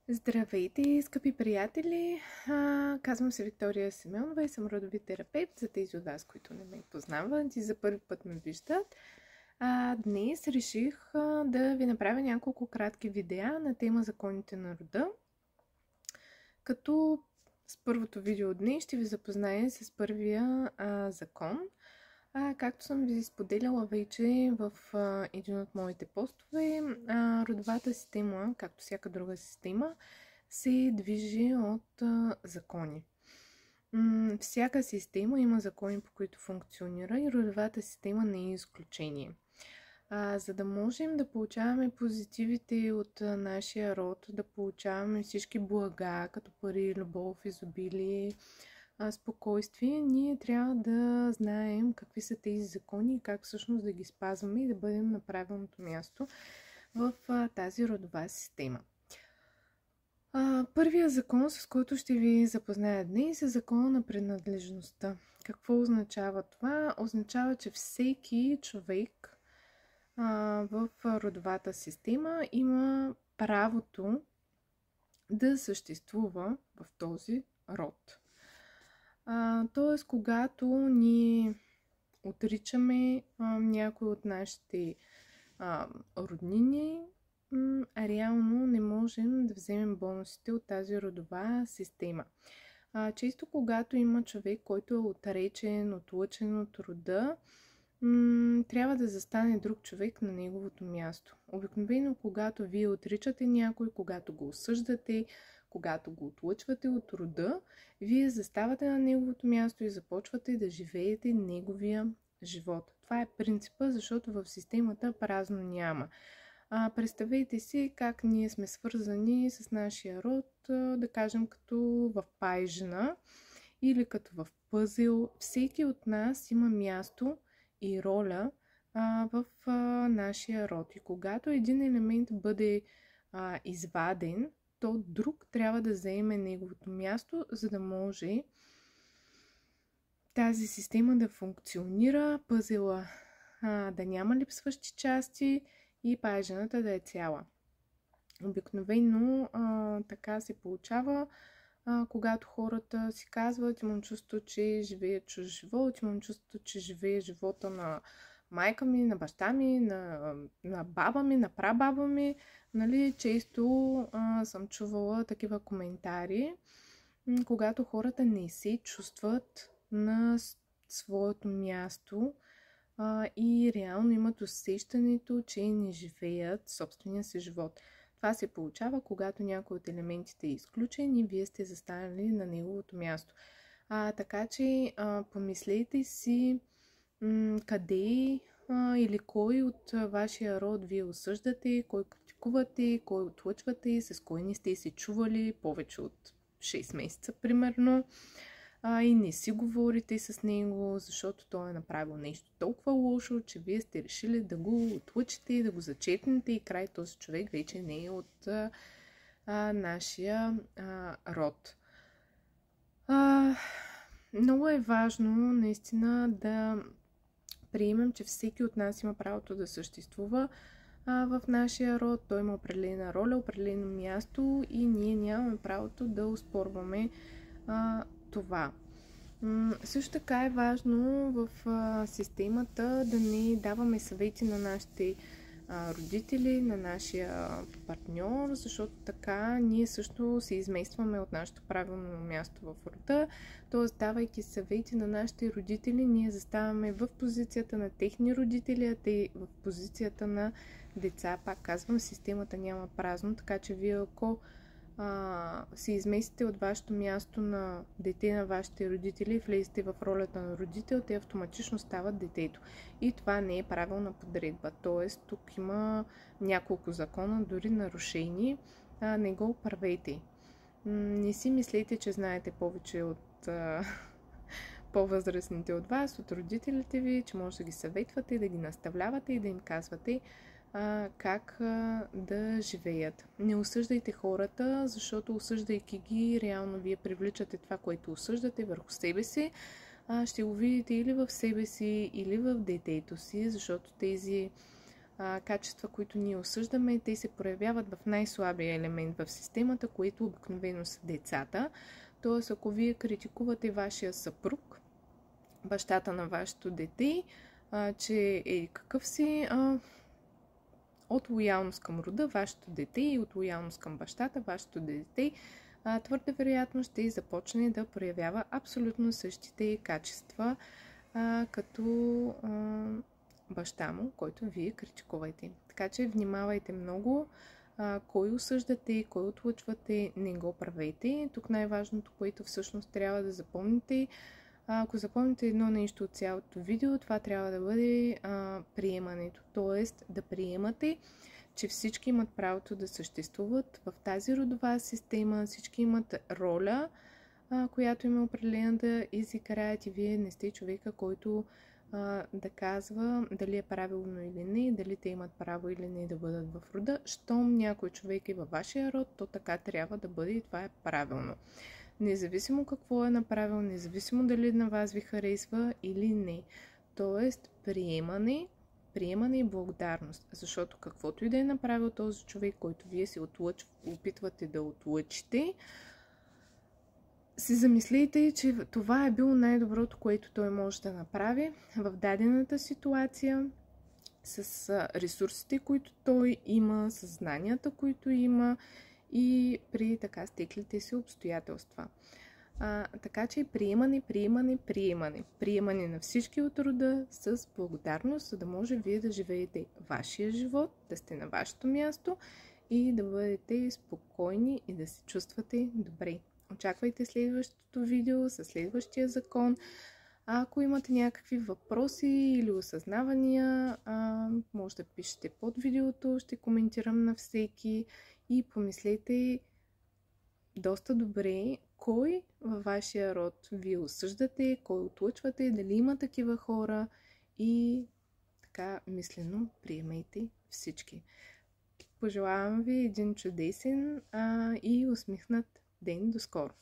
Здравейте, скъпи приятели! Казвам се Виктория Симеонова и съм родови терапевт за тези от вас, които не ме познават и за първи път ме виждат. Днес реших да ви направя няколко кратки видеа на тема законите на рода. Като с първото видео днес ще ви запозная с първия закон. Както съм ви споделяла вече в един от моите постове, родовата система, както всяка друга система, се движи от закони. Всяка система има закони, по които функционира, и родовата система не е изключение. За да можем да получаваме позитивите от нашия род, да получаваме всички блага, като пари, любов, изобилие, спокойствие, ние трябва да знаем какви са тези закони и как всъщност да ги спазваме и да бъдем на правилното място в тази родова система. Първият закон, с който ще ви запозная днес, е закона на принадлежността. Какво означава това? Означава, че всеки човек в родовата система има правото да съществува в този род. Тоест, когато ние отричаме някой от нашите роднини, реално не можем да вземем бонусите от тази родова система. Често когато има човек, който е отречен, отлъчен от рода, трябва да застане друг човек на неговото място. Обикновено, когато вие отричате някой, когато го осъждате, когато го отлъчвате от рода, вие заставате на неговото място и започвате да живеете неговия живот. Това е принципа, защото в системата празно няма. Представете си как ние сме свързани с нашия род, да кажем като в пайжина или като в пъзел. Всеки от нас има място и роля в нашия род. И когато един елемент бъде изваден, то друг трябва да заеме неговото място, за да може тази система да функционира, пъзела да няма липсващи части и пайжената да е цяла. Обикновено така се получава, когато хората си казват: имам чувство, че живея чуж живот, имам чувство, че живея живота на майка ми, на баща ми, на баба ми, на прабаба ми. Нали, често съм чувала такива коментари, когато хората не се чувстват на своето място и реално имат усещането, че не живеят собствения си живот. Това се получава, когато някой от елементите е изключен и вие сте застанали на неговото място. Така че помислете си къде или кой от вашия род вие осъждате, кой критикувате, кой отлъчвате, с кой не сте се чували повече от 6 месеца, примерно, и не си говорите с него, защото той е направил нещо толкова лошо, че вие сте решили да го отлъчите, да го зачепнете и край, този човек вече не е от нашия род. Много е важно наистина да приемем, че всеки от нас има правото да съществува в нашия род. Той има определена роля, определено място и ние нямаме правото да оспорваме това. Също така е важно в системата да не даваме съвети на нашите родители, на нашия партньор, защото така ние също се изместваме от нашето правилно място в рода. Т.е. давайки съвети на нашите родители, ние заставаме в позицията на техни родители, а те в позицията на деца. Пак казвам, системата няма празно, така че вие ако се изместите от вашето място на дете на вашите родители и влезете в ролята на родител, те автоматично стават детето. И това не е правилна подредба. Т.е. тук има няколко закона, дори нарушени. Не го правете. Не си мислете, че знаете повече от по-възрастните от вас, от родителите ви, че може да ги съветвате, да ги наставлявате и да им казвате как да живеят. Не осъждайте хората, защото осъждайки ги, реално вие привличате това, което осъждате върху себе си. Ще го видите или в себе си, или в детето си, защото тези качества, които ние осъждаме, те се проявяват в най-слабия елемент в системата, които обикновено са децата. Тоест, ако вие критикувате вашия съпруг, бащата на вашето дете, че какъв си, от лоялност към рода, вашето дете и от лоялност към бащата, вашето дете, твърде вероятно ще започне да проявява абсолютно същите качества, като баща му, който вие критикувате. Така че внимавайте много, кой осъждате, кой отлъчвате, не го правете. Тук най-важното, което всъщност трябва да запомните, ако запомните едно нещо от цялото видео, това трябва да бъде приемането. Тоест да приемате, че всички имат правото да съществуват в тази родова система, всички имат роля, която им е определена да изиграят и вие не сте човека, който да казва дали е правилно или не, дали те имат право или не да бъдат в рода. Щом някой човек е във вашия род, то така трябва да бъде и това е правилно. Независимо какво е направил, независимо дали на вас ви харесва или не. Тоест, приемане и благодарност. Защото каквото и да е направил този човек, който вие се опитвате да отлъчите, си замислите, че това е било най-доброто, което той може да направи в дадената ситуация, с ресурсите, които той има, с знанията, които има и при така стеклите си обстоятелства. Така че приемане на всички от рода с благодарност, за да може вие да живеете вашия живот, да сте на вашето място и да бъдете спокойни и да се чувствате добре. Очаквайте следващото видео със следващия закон. Ако имате някакви въпроси или осъзнавания, може да пишете под видеото, ще коментирам на всеки и помислете доста добре кой във вашия род вие осъждате, кой отлъчвате, дали има такива хора и така мислено приемайте всички. Пожелавам ви един чудесен и усмихнат ден. До скоро!